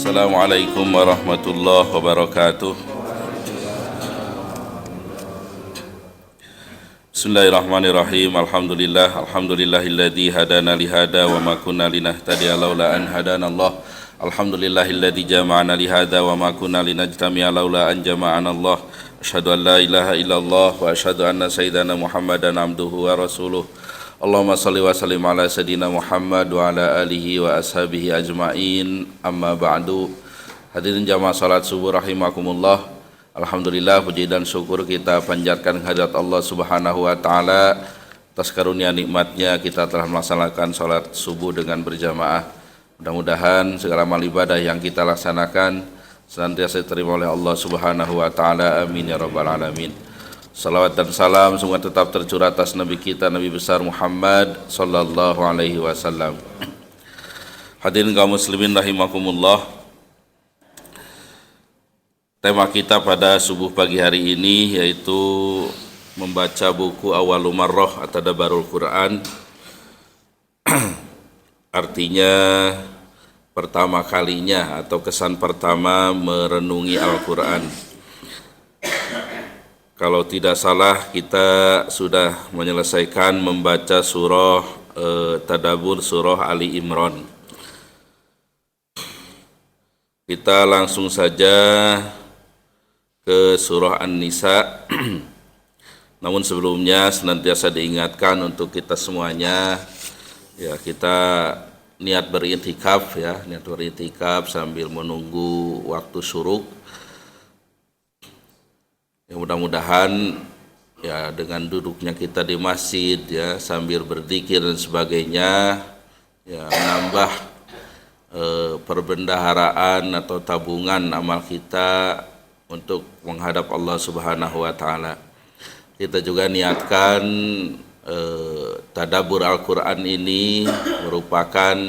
Assalamualaikum warahmatullahi wabarakatuh. Bismillahirrahmanirrahim. Alhamdulillahilladzi hadana lihada wa ma kunna linahtadiya laula an hadanallah. Alhamdulillahilladzi jama'ana lihada wa ma kunna linajtami'a laula an jama'anallah. Asyhadu an la ilaha illallah wa asyhadu anna sayyidana Muhammadan abduhu wa rasuluh. Allahumma salli wa sallim ala sayyidina Muhammad wa ala alihi wa ashabihi ajma'in. Amma ba'du. Hadirin jamaah salat subuh rahimakumullah. Alhamdulillah, puji dan syukur kita panjatkan kehadirat Allah Subhanahu wa taala atas karunia nikmatnya kita telah melaksanakan salat subuh dengan berjamaah. Mudah-mudahan segala amal ibadah yang kita laksanakan senantiasa diterima oleh Allah Subhanahu wa taala. Amin ya rabbal alamin. Salawat dan salam semoga tetap tercurah atas Nabi kita, Nabi besar Muhammad sallallahu alaihi wasallam. Hadirin kaum muslimin rahimakumullah. Tema kita pada subuh pagi hari ini yaitu membaca buku Awwalul Marrah atau Tadabburul Quran. Artinya pertama kalinya atau kesan pertama merenungi Al-Quran. Kalau tidak salah kita sudah menyelesaikan membaca surah Tadabbur surah Ali Imran. Kita langsung saja ke surah An-Nisa. Namun sebelumnya senantiasa diingatkan untuk kita semuanya ya, kita niat beritikaf ya, niat beritikaf sambil menunggu waktu syuruk. Ya, mudah-mudahan ya dengan duduknya kita di masjid ya sambil berzikir dan sebagainya ya menambah perbendaharaan atau tabungan amal kita untuk menghadap Allah Subhanahu wa taala. Kita juga niatkan tadabbur Al-Qur'an ini merupakan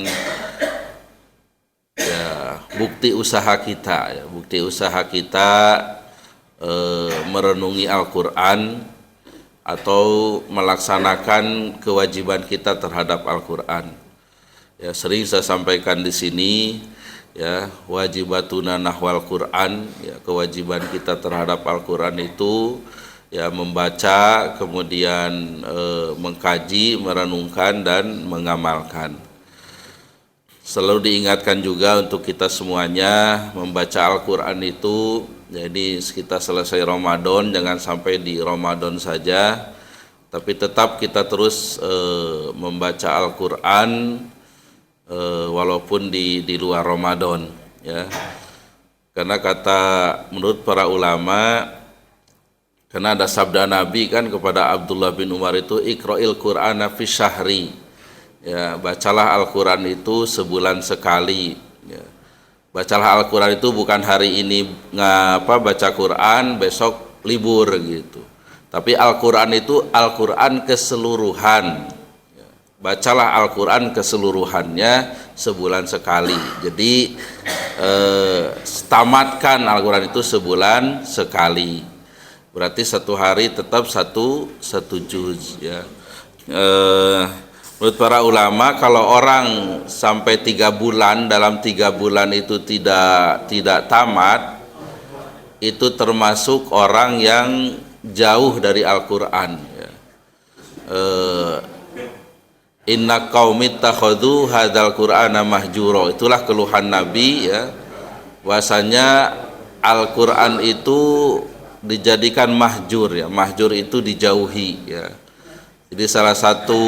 ya bukti usaha kita ya, bukti usaha kita merenungi Al-Quran atau melaksanakan kewajiban kita terhadap Al-Quran. Ya, sering saya sampaikan di sini ya, wajibatuna nahwal Quran ya, kewajiban kita terhadap Al-Quran itu ya membaca, kemudian mengkaji, merenungkan dan mengamalkan. Selalu diingatkan juga untuk kita semuanya membaca Al-Quran itu. Jadi kita selesai Ramadan, jangan sampai di Ramadan saja, tapi tetap kita terus membaca Al-Quran walaupun di luar Ramadan ya. Karena menurut para ulama, karena ada sabda Nabi kan kepada Abdullah bin Umar itu, Iqra'il Qur'ana fi syahri ya, bacalah Al-Quran itu sebulan sekali ya. Bacalah Al-Quran itu bukan hari ini baca Quran, besok libur gitu. Tapi Al-Quran itu Al-Quran keseluruhan. Bacalah Al-Quran keseluruhannya sebulan sekali. Jadi tamatkan Al-Quran itu sebulan sekali. Berarti satu hari tetap satu juz ya. Menurut para ulama, kalau orang sampai 3 bulan, dalam 3 bulan itu tidak tamat, itu termasuk orang yang jauh dari Al-Quran ya. Inna qaumi takhadhu hadzal qur'ana mahjura, itulah keluhan Nabi ya, bahwasanya Al-Quran itu dijadikan mahjur ya, mahjur itu dijauhi ya. Jadi salah satu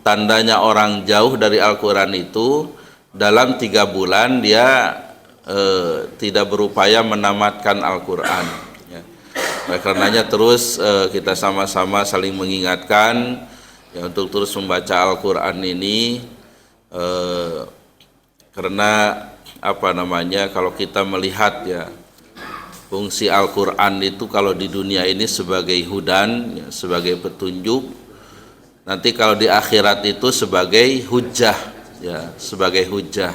tandanya orang jauh dari Al-Quran itu dalam 3 bulan dia tidak berupaya menamatkan Al-Quran ya. Oleh karenanya terus kita sama-sama saling mengingatkan ya, untuk terus membaca Al-Quran ini karena kalau kita melihat ya, fungsi Al-Quran itu kalau di dunia ini sebagai hudan ya, sebagai petunjuk, nanti kalau di akhirat itu sebagai hujjah ya, sebagai hujjah.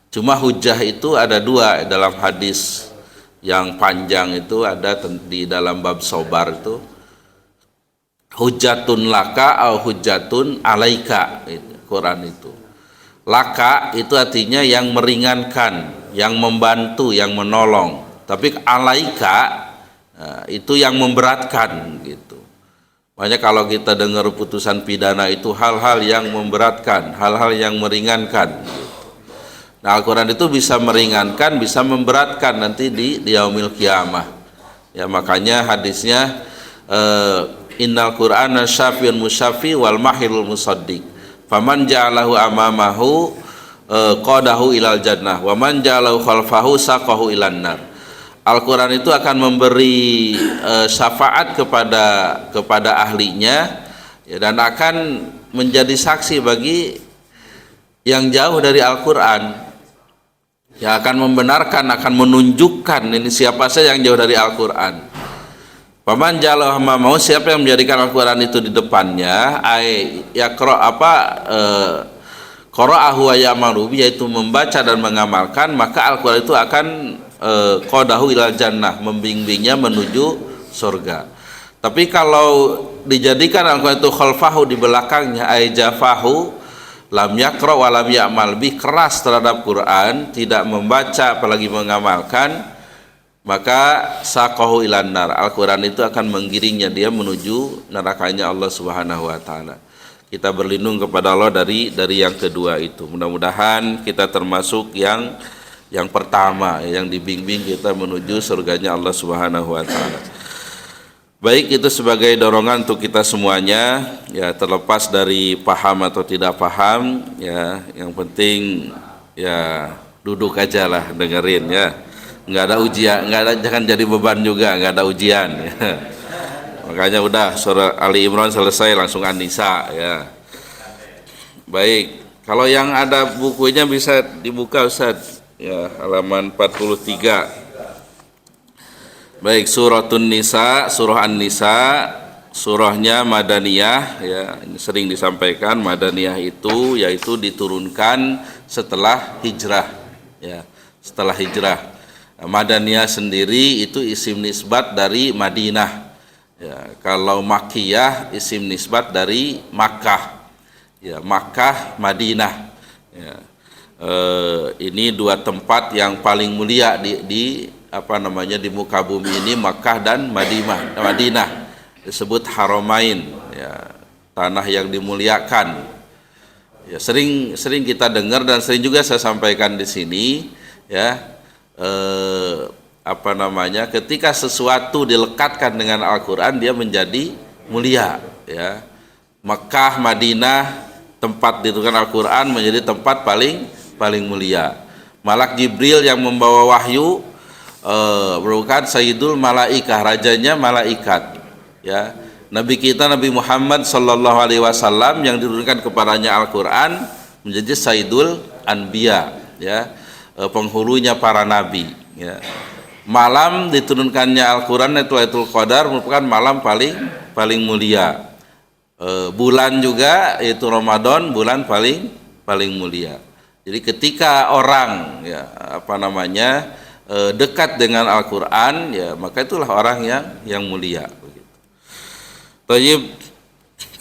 Cuma hujjah itu ada 2 dalam hadis yang panjang, itu ada di dalam bab sobar itu, hujjatun laka au hujjatun alaika, Quran itu Laka itu artinya yang meringankan, yang membantu, yang menolong. Tapi alaika itu yang memberatkan gitu. Makanya kalau kita dengar putusan pidana itu hal-hal yang memberatkan, hal-hal yang meringankan. Nah, Al-Quran itu bisa meringankan, bisa memberatkan nanti di yaumil kiamah. Ya, makanya hadisnya innal Qur'ana syafiun musyafi wal mahilul musaddiq. Faman ja'alahu amamahu qadahu ilal jannah wa man ja'alahu khalfahu saqahu ilan nar. Al-Quran itu akan memberi syafaat kepada ahlinya, ya, dan akan menjadi saksi bagi yang jauh dari Al-Quran, yang akan membenarkan, akan menunjukkan ini siapa saja yang jauh dari Al-Quran. Paman ja'alahu amamahu, siapa yang menjadikan Al-Quran itu di depannya, qara'ahu wa ya'malu, yaitu membaca dan mengamalkan, maka Al-Quran itu akan qadahu ilal jannah, membimbingnya menuju surga. Tapi kalau dijadikan Al-Quran itu khalfahu, di belakangnya, jafahu, lam yaqra wa lam ya'mal, lebih keras terhadap Quran, tidak membaca apalagi mengamalkan, maka saqahu ilan nar, Al-Quran itu akan menggiringnya dia menuju nerakanya Allah Subhanahu wa taala. Kita berlindung kepada Allah dari yang kedua itu. Mudah-mudahan kita termasuk yang pertama, yang dibimbing kita menuju surganya Allah Subhanahu wa taala. Baik, itu sebagai dorongan untuk kita semuanya, ya, terlepas dari paham atau tidak paham, ya, yang penting ya duduk aja lah dengerin, ya. Nggak ada ujian, jangan jadi beban juga, nggak ada ujian, ya. Makanya udah surah Ali Imran selesai langsung An-Nisa, ya. Baik, kalau yang ada bukunya bisa dibuka Ustaz, ya, halaman 43. Baik, suratun Nisa, surah An-Nisa, surahnya Madaniyah, ya, ini sering disampaikan. Madaniyah itu yaitu diturunkan setelah hijrah, ya, setelah hijrah. Madaniyah sendiri itu isim nisbat dari Madinah, ya. Kalau Makkiyah isim nisbat dari Makkah, ya, Makkah, Madinah, ya. Ini dua tempat yang paling mulia di muka bumi ini, Makkah dan Madinah, disebut Haramain, ya, tanah yang dimuliakan. Ya, sering kita dengar dan sering juga saya sampaikan di sini, ya. Ketika sesuatu dilekatkan dengan Al-Quran, dia menjadi mulia, ya. Makkah, Madinah, tempat diturunkan Al-Quran menjadi tempat paling mulia. Malak Jibril yang membawa wahyu merupakan Sayyidul Malaikah, rajanya malaikat, ya. Nabi kita Nabi Muhammad sallallahu alaihi wasallam yang diturunkan kepadanya Al-Quran menjadi Sayyidul Anbiya, ya, penghulunya para nabi, ya. Malam diturunkannya Al-Quran itu Lailatul Qadar merupakan malam paling mulia. Bulan juga yaitu Ramadan, bulan paling mulia. Jadi ketika orang, ya, dekat dengan Al-Quran, ya, maka itulah orang yang mulia, begitu. Tayyib.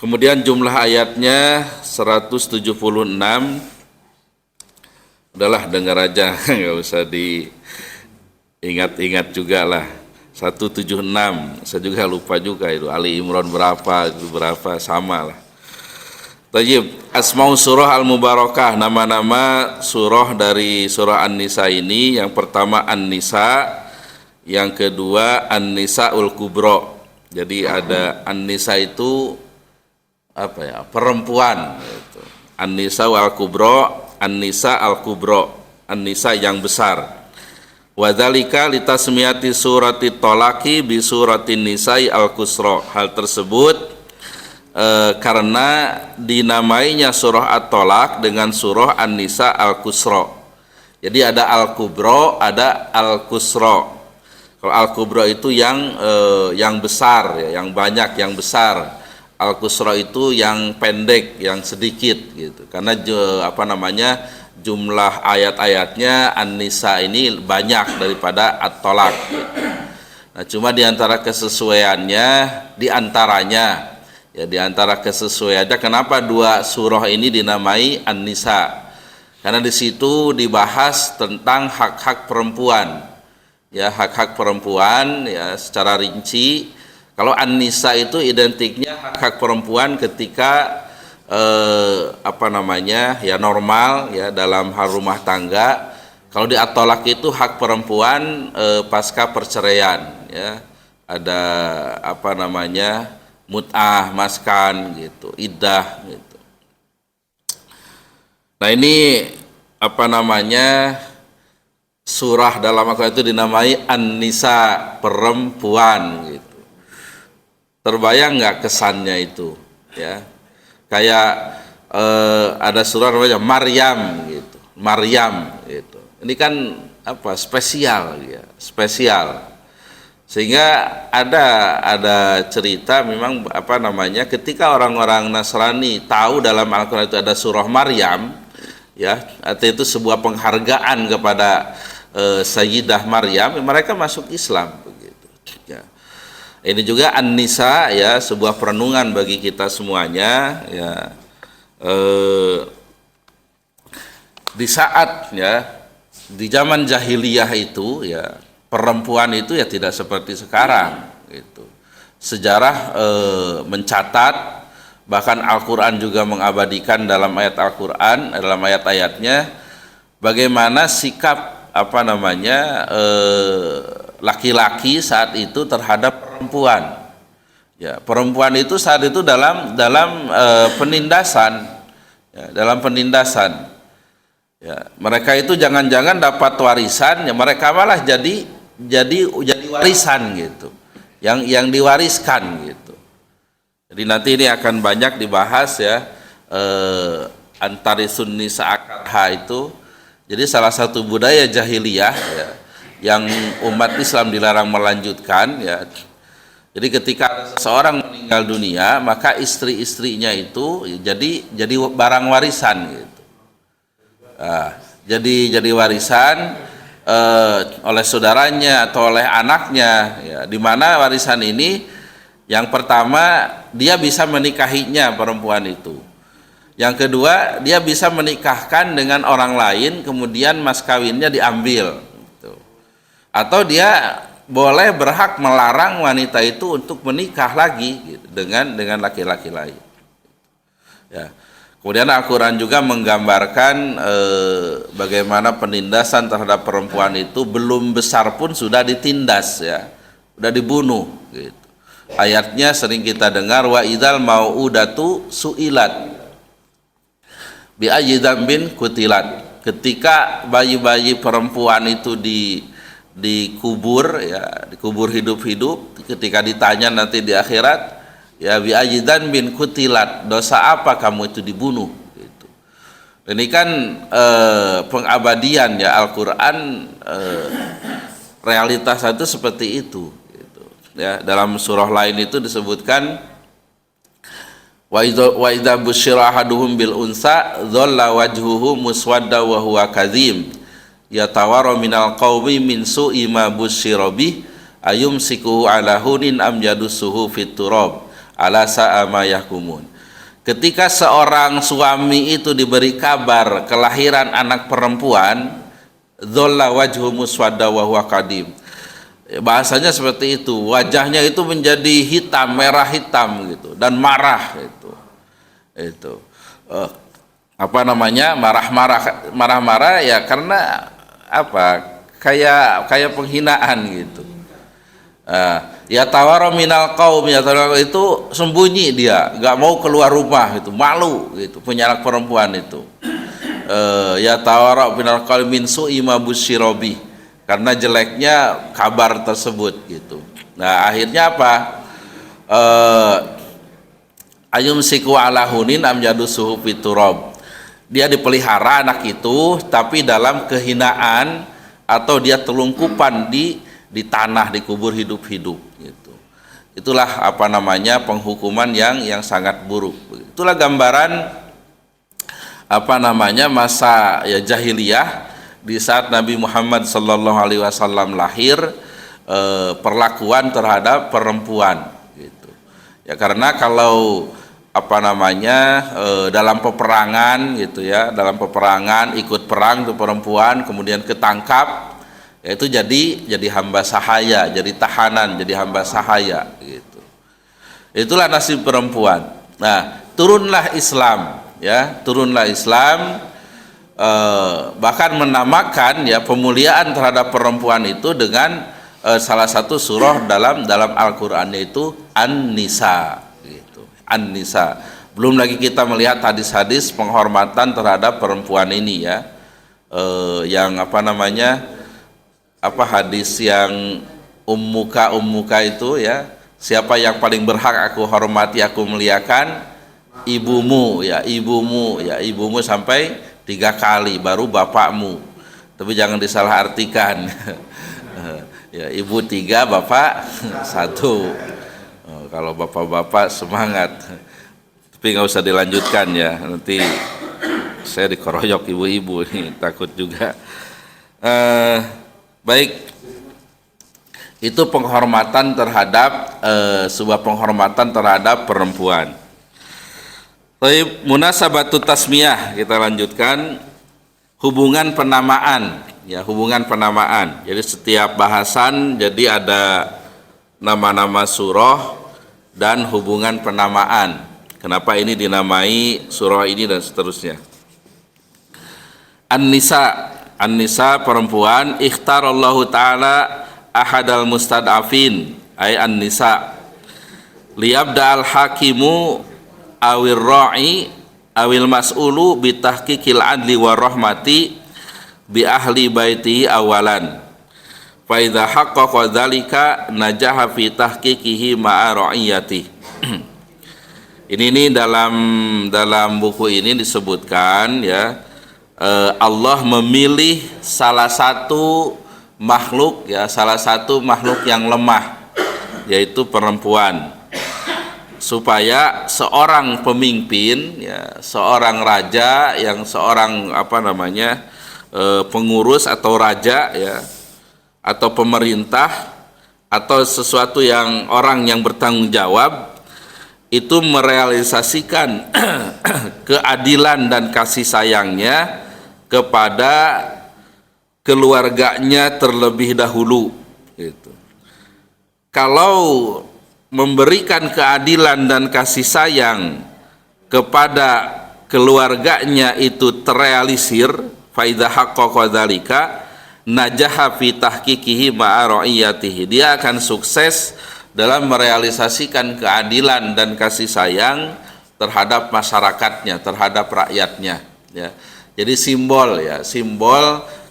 Kemudian jumlah ayatnya 176. Udahlah, dengar aja, nggak usah diingat-ingat juga lah. 176, saya juga lupa juga itu Ali Imran berapa sama lah. Tayyib, Asmaul Surah Al-Mubarakah, nama-nama surah dari surah An-Nisa ini. Yang pertama An-Nisa, yang kedua An-Nisa'ul Kubra. Jadi ada An-Nisa itu perempuan gitu. An-Nisa Al-Kubra, An-Nisa Al-Kubra, An-Nisa yang besar. Wadzalika litasmiyati surati Tolaki bi suratin Nisa'i Al-Kusra. Hal tersebut karena dinamainya surah At-Tolak dengan surah An-Nisa Al-Kusra. Jadi ada Al-Kubra, ada Al-Kusra. Kalau Al-Kubra itu yang besar, ya, yang banyak, yang besar. Al-Kusra itu yang pendek, yang sedikit gitu. Karena jumlah ayat-ayatnya An-Nisa ini banyak daripada At-Tolak. Nah, cuma diantara kesesuaiannya, diantara kesesuaiannya kenapa dua surah ini dinamai An-Nisa? Karena di situ dibahas tentang hak-hak perempuan. Ya, hak-hak perempuan ya secara rinci. Kalau an-nisa itu identiknya hak-hak perempuan ketika ya normal ya dalam hal rumah tangga. Kalau di at-thalaq itu hak perempuan pasca perceraian ya. Ada mut'ah, maskan gitu, iddah gitu. Nah, ini surah dalam Al-Quran itu dinamai An-Nisa, perempuan gitu. Terbayang nggak kesannya itu ya? Kayak ada surah namanya Maryam gitu. Maryam gitu. Ini kan spesial ya, spesial. Sehingga ada cerita memang ketika orang-orang Nasrani tahu dalam Al-Quran itu ada surah Maryam ya, atau itu sebuah penghargaan kepada Sayyidah Maryam, mereka masuk Islam begitu ya. Ini juga An-Nisa ya, sebuah perenungan bagi kita semuanya ya. Di saat ya di zaman jahiliyah itu ya, perempuan itu ya tidak seperti sekarang gitu. Sejarah mencatat, bahkan Al-Quran juga mengabadikan dalam ayat Al-Quran, dalam ayat-ayatnya bagaimana sikap laki-laki saat itu terhadap perempuan. Ya, perempuan itu saat itu dalam penindasan, ya, dalam penindasan. Ya, mereka itu jangan-jangan dapat warisan, ya mereka malah jadi warisan gitu, yang diwariskan gitu. Jadi nanti ini akan banyak dibahas ya, antarisun nisa akarha itu. Jadi salah satu budaya jahiliyah ya, yang umat Islam dilarang melanjutkan ya. Jadi ketika seorang meninggal dunia, maka istri-istrinya itu jadi barang warisan gitu. Nah, jadi warisan oleh saudaranya atau oleh anaknya ya, di mana warisan ini yang pertama dia bisa menikahinya perempuan itu, yang kedua dia bisa menikahkan dengan orang lain kemudian mas kawinnya diambil gitu. Atau dia boleh berhak melarang wanita itu untuk menikah lagi gitu, dengan laki-laki lain ya. Kemudian Al-Quran juga menggambarkan bagaimana penindasan terhadap perempuan itu belum besar pun sudah ditindas ya, sudah dibunuh gitu. Ayatnya sering kita dengar, wa idzal mau'udatu su'ilat bi ayyi dzambin kutilat. Ketika bayi-bayi perempuan itu dikubur ya, dikubur hidup-hidup, ketika ditanya nanti di akhirat, ya bi ajidan bin kutilat, dosa apa kamu itu dibunuh gitu. Ini kan pengabadian ya Al-Quran, realitas itu seperti itu gitu. Ya, dalam surah lain itu disebutkan wa idza busyira ahaduhum bil unsa dhalla wajhuhu muswadda wa huwa kadzim yatawara minal qaumi min su'i ma busyira bih ayumsikuhu ala hunin am yadussuhu fit turab ala sa'a ma yahkumun. Ketika seorang suami itu diberi kabar kelahiran anak perempuan, dhalla wajhu muswadda wa huwa kadim. Bahasanya seperti itu, wajahnya itu menjadi hitam, merah hitam gitu, dan marah gitu. Itu marah-marah ya, karena kayak penghinaan gitu. Ya tawara minal qaum, ya tawara itu sembunyi, dia nggak mau keluar rumah itu, malu gitu, punya anak perempuan itu. Ya tawara minal qaum min su'i ma busyirabi, karena jeleknya kabar tersebut gitu. Nah akhirnya apa? Ayumsiku ala hunin am yadusuhu fiturab, dia dipelihara anak itu tapi dalam kehinaan, atau dia telungkupan di tanah, dikubur hidup-hidup gitu. Itulah penghukuman yang sangat buruk. Itulah gambaran masa ya jahiliyah di saat Nabi Muhammad sallallahu alaihi wasallam lahir, perlakuan terhadap perempuan gitu. Ya karena kalau apa namanya dalam peperangan gitu ya, dalam peperangan ikut perang tuh perempuan, kemudian ketangkap, yaitu jadi hamba sahaya, jadi tahanan, jadi hamba sahaya gitu. Itulah nasib perempuan. Nah, turunlah Islam ya, turunlah Islam, bahkan menamakan ya pemuliaan terhadap perempuan itu dengan salah satu surah dalam Al-Qur'an, yaitu An-Nisa gitu. An-Nisa. Belum lagi kita melihat hadis-hadis penghormatan terhadap perempuan ini ya. Yang apa namanya? Hadis yang ummuka itu ya. Siapa yang paling berhak aku hormati, aku muliakan? Ibumu ya, ibumu sampai 3 kali, baru bapakmu. Tapi jangan disalahartikan. Ya, ibu 3, bapak 1. Kalau bapak-bapak semangat. Tapi nggak usah dilanjutkan ya, nanti saya dikeroyok ibu-ibu ini, takut juga. Baik. Itu penghormatan terhadap sebuah penghormatan terhadap perempuan. Baik, munasabatut tasmiyah, kita lanjutkan hubungan penamaan ya, hubungan penamaan. Jadi setiap bahasan jadi ada nama-nama surah dan hubungan penamaan. Kenapa ini dinamai surah ini dan seterusnya. An-Nisa perempuan, ikhtarallahu ta'ala ahadal mustad'afin ay an-nisa liyabda al-hakimu awir ra'i awil mas'ulu bitahqiqil adli wa rahmati bi ahli baitihi awalan fa idza haqqaqa dzalika najaha fi tahqiqihi ma'a ra'iyati. Ini dalam buku ini disebutkan ya, Allah memilih salah satu makhluk ya, salah satu makhluk yang lemah, yaitu perempuan, supaya seorang pemimpin ya, seorang raja yang seorang pengurus atau raja ya, atau pemerintah atau sesuatu yang orang yang bertanggung jawab itu merealisasikan keadilan dan kasih sayangnya kepada keluarganya terlebih dahulu gitu. Kalau memberikan keadilan dan kasih sayang kepada keluarganya itu terrealisir, fa idza haqqaqa dzalika najaha fi tahqiqihi ma'a ra'iyatihi, dia akan sukses dalam merealisasikan keadilan dan kasih sayang terhadap masyarakatnya, terhadap rakyatnya ya. Jadi simbol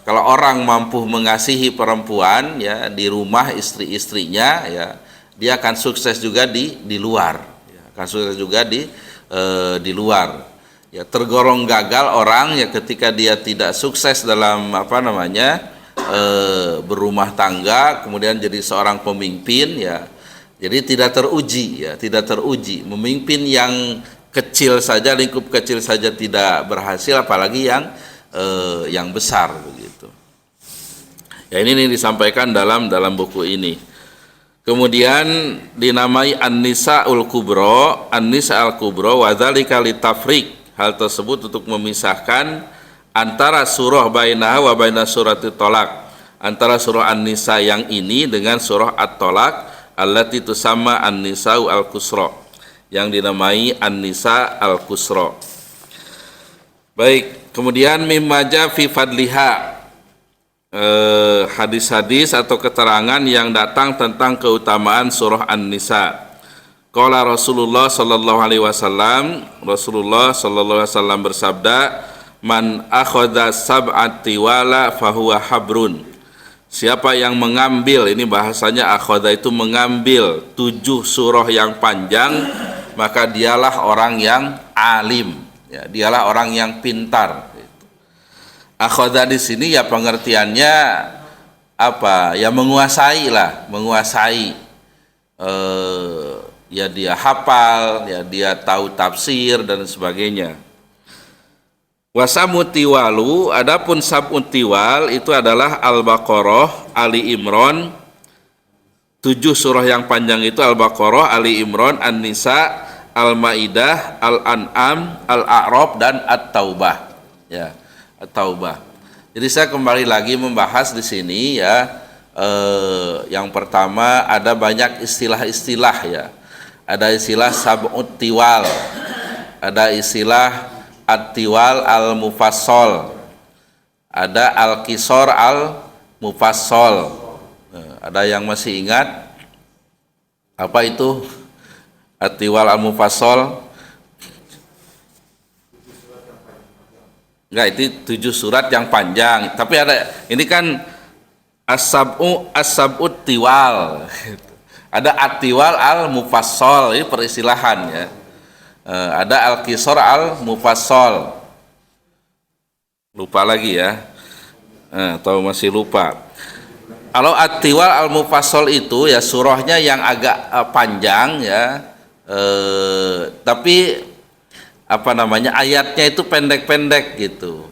kalau orang mampu mengasihi perempuan ya di rumah istri-istrinya ya, dia akan sukses juga di luar ya, akan sukses juga di luar ya. Tergolong gagal orang ya ketika dia tidak sukses dalam berumah tangga, kemudian jadi seorang pemimpin ya, jadi tidak teruji memimpin yang kecil saja, lingkup kecil saja tidak berhasil, apalagi yang besar begitu. Ya, ini disampaikan dalam buku ini. Kemudian dinamai An-Nisa al-Kubra, An-Nisa al-Kubra wa dzalika litafriq. Hal tersebut untuk memisahkan antara surah bainaha wa baina surati Thalaq, antara surah An-Nisa yang ini dengan surah At-Thalaq allati tusamma An-Nisa al-Qusra, yang dinamai An-Nisa al-Qusra. Baik, kemudian mimma fi fadliha, hadis-hadis atau keterangan yang datang tentang keutamaan surah An-Nisa. Qala Rasulullah sallallahu alaihi wasallam, Rasulullah sallallahu alaihi wasallam bersabda, man akhadha sab'ati wala fahuwa habrun. Siapa yang mengambil, ini bahasanya akhadha itu mengambil 7 surah yang panjang, maka dialah orang yang alim ya, dialah orang yang pintar. Akhadha di sini ya pengertiannya apa? Ya menguasai lah, menguasai. Ya dia hafal, ya dia tahu tafsir dan sebagainya. Wasamutiwalu, adapun sabutiwal itu adalah Al-Baqarah, Ali Imran. 7 surah yang panjang itu Al-Baqarah, Ali Imran, An-Nisa, Al-Maidah, Al-An'am, Al-A'raf dan At-Taubah. Ya, At-Taubah. Jadi saya kembali lagi membahas di sini ya. Yang pertama ada banyak istilah-istilah ya. Ada istilah sab'ut tiwal. Ada istilah at-tiwal al-mufassal. Ada al-qisar al-mufassal. Ada yang masih ingat apa itu at-tiwal al-mufassal? Enggak, itu 7 surat yang panjang. Tapi ada, ini kan as-sab'ut tiwal. Ada at-tiwal al-mufassal, ini peristilahan ya. Ada al-qisar al-mufassal. Lupa lagi ya. Atau masih lupa. Kalau at-tiwal al-mufassal itu ya surahnya yang agak panjang ya. Tapi apa namanya, ayatnya itu pendek-pendek gitu.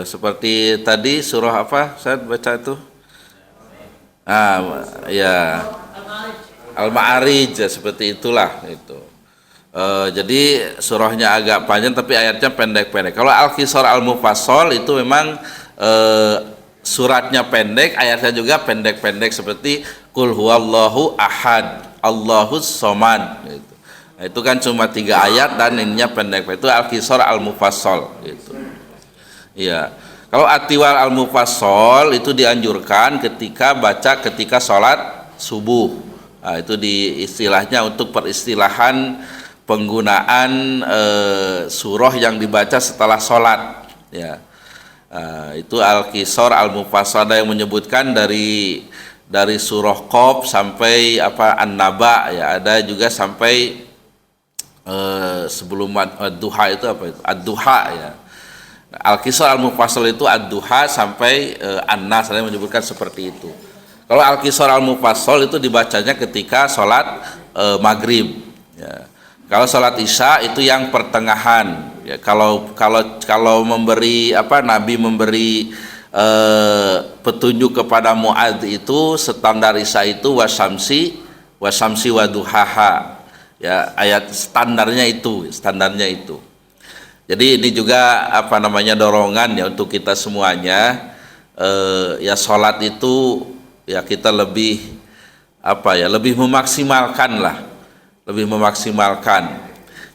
Seperti tadi surah apa saya baca itu? Ya Al-Ma'arij ya, seperti itulah itu. Jadi surahnya agak panjang tapi ayatnya pendek-pendek. Kalau Al-Qisar Al-Mufassal itu memang suratnya pendek, ayatnya juga pendek-pendek seperti Qul huwallahu ahad, Allahus somad gitu. Nah, itu kan cuma 3 ayat dan ininya pendek. Itu Al-Qisar Al-Mufassal gitu. Iya. Kalau at-tiwal al-mufassal itu dianjurkan ketika sholat subuh. Nah, itu di istilahnya untuk peristilahan penggunaan surah yang dibaca setelah sholat. Ya. Itu Al-Qisar Al-Mufassal. Ada yang menyebutkan dari surah Qaf sampai An-Naba ya. Ada juga sampai sebelum ad-duha itu apa itu? Ad-duha ya. Al-Qisar Al-Mufassal itu ad-duha sampai an-nas, saya menyebutkan seperti itu. Kalau Al-Qisar Al-Mufassal itu dibacanya ketika sholat maghrib ya. Kalau sholat isya itu yang pertengahan ya. Kalau memberi Nabi memberi petunjuk kepada Mu'adz itu standar isya itu wasyamsi waduhaha ya, ayat standarnya itu. Jadi ini juga dorongan ya untuk kita semuanya ya, sholat itu ya kita lebih memaksimalkan.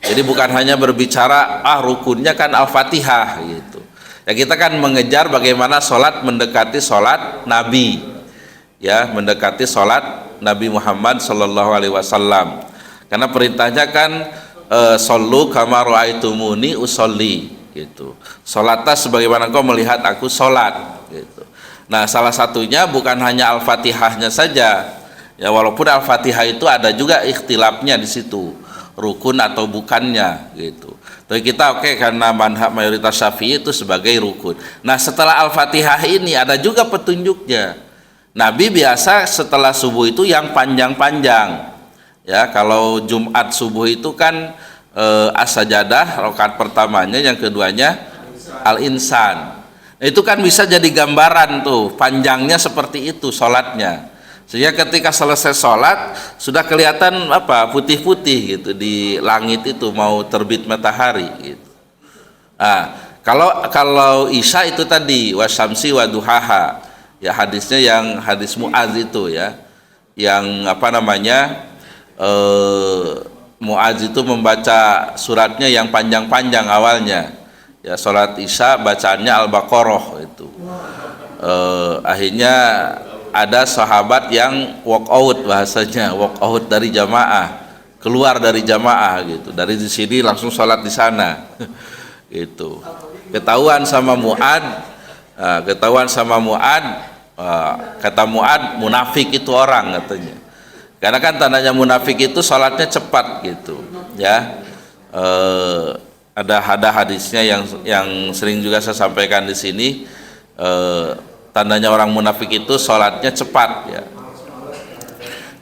Jadi bukan hanya berbicara rukunnya kan Al-Fatihah gitu. Ya kita kan mengejar bagaimana sholat mendekati sholat Nabi ya, mendekati sholat Nabi Muhammad Sallallahu Alaihi Wasallam. Karena perintahnya kan shollu kama ra'aitumuni usolli gitu. Sholatlah sebagaimana engkau melihat aku sholat gitu. Nah, salah satunya bukan hanya Al-Fatihahnya saja. Ya, walaupun Al-Fatihah itu ada juga ikhtilafnya di situ, rukun atau bukannya gitu. Tapi kita karena manhaj mayoritas Syafi'i itu sebagai rukun. Nah, setelah Al-Fatihah ini ada juga petunjuknya. Nabi biasa setelah subuh itu yang panjang-panjang. Ya, kalau Jumat subuh itu kan as-sajadah rakaat pertamanya, yang keduanya al-insan. Itu kan bisa jadi gambaran tuh, panjangnya seperti itu sholatnya. Sehingga ketika selesai sholat sudah kelihatan putih-putih gitu di langit itu mau terbit matahari gitu. Nah, kalau isya itu tadi wasyamsi waduhaha. Ya, hadisnya yang hadis Mu'adz itu ya. Yang Mu'adz itu membaca suratnya yang panjang-panjang awalnya ya, sholat isya bacaannya Al-Baqarah itu. Akhirnya ada sahabat yang walk out, bahasanya walk out dari jamaah, keluar dari jamaah gitu, dari di sini langsung sholat di sana gitu. Ketahuan sama Mu'adz, kata Mu'adz, munafik itu orang katanya. Karena kan tandanya munafik itu sholatnya cepat gitu ya. Ada hadisnya yang sering juga saya sampaikan di sini. Tandanya orang munafik itu sholatnya cepat ya.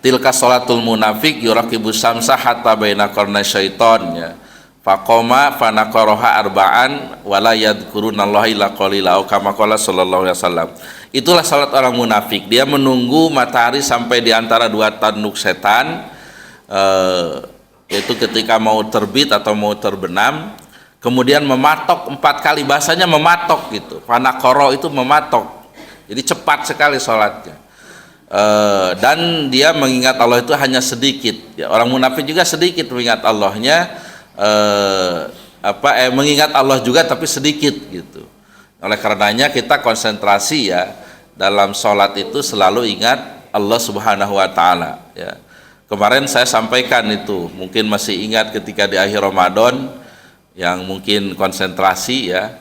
Tilka sholatul munafik yuraqibu samsa hatta baina qarna syaiton ya. Faqoma fanaqaraha arba'an wala yadhkurunallaha illa qalila kama qala sallallahu alaihi wasallam. Itulah salat orang munafik. Dia menunggu matahari sampai di antara 2 tanduk setan, yaitu ketika mau terbit atau mau terbenam, kemudian mematok 4 kali, bahasanya mematok gitu. Panakoro itu mematok, jadi cepat sekali sholatnya. Dan dia mengingat Allah itu hanya sedikit. Ya, orang munafik juga sedikit mengingat Allahnya, mengingat Allah juga tapi sedikit gitu. Oleh karenanya kita konsentrasi ya dalam sholat itu selalu ingat Allah Subhanahu wa Ta'ala. Ya. Kemarin saya sampaikan itu, mungkin masih ingat ketika di akhir Ramadan yang mungkin konsentrasi ya,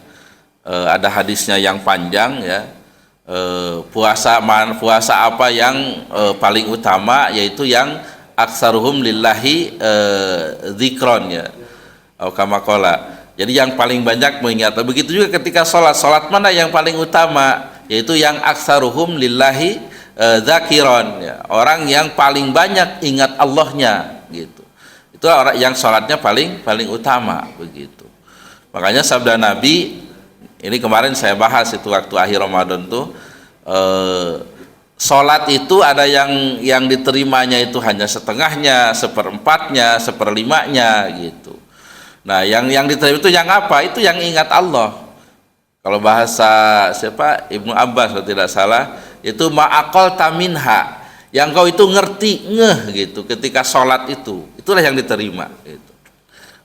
ada hadisnya yang panjang ya. Puasa apa yang paling utama, yaitu yang aksaruhum lillahi dzikron ya. Kama qala. Jadi yang paling banyak mengingat. Begitu juga ketika sholat mana yang paling utama, yaitu yang aksaruhum lillahi dzakiron ya. Orang yang paling banyak ingat Allahnya gitu. Itulah orang yang sholatnya paling utama begitu. Makanya sabda Nabi ini kemarin saya bahas itu waktu akhir Ramadan tuh, sholat itu ada yang diterimanya itu hanya setengahnya, seperempatnya, seperlimanya gitu. Nah, yang diterima itu yang apa? Itu yang ingat Allah. Kalau bahasa siapa? Ibnu Abbas kalau tidak salah, itu ma'aqal taminha. Yang kau itu ngerti, ngeh gitu ketika sholat itu. Itulah yang diterima gitu.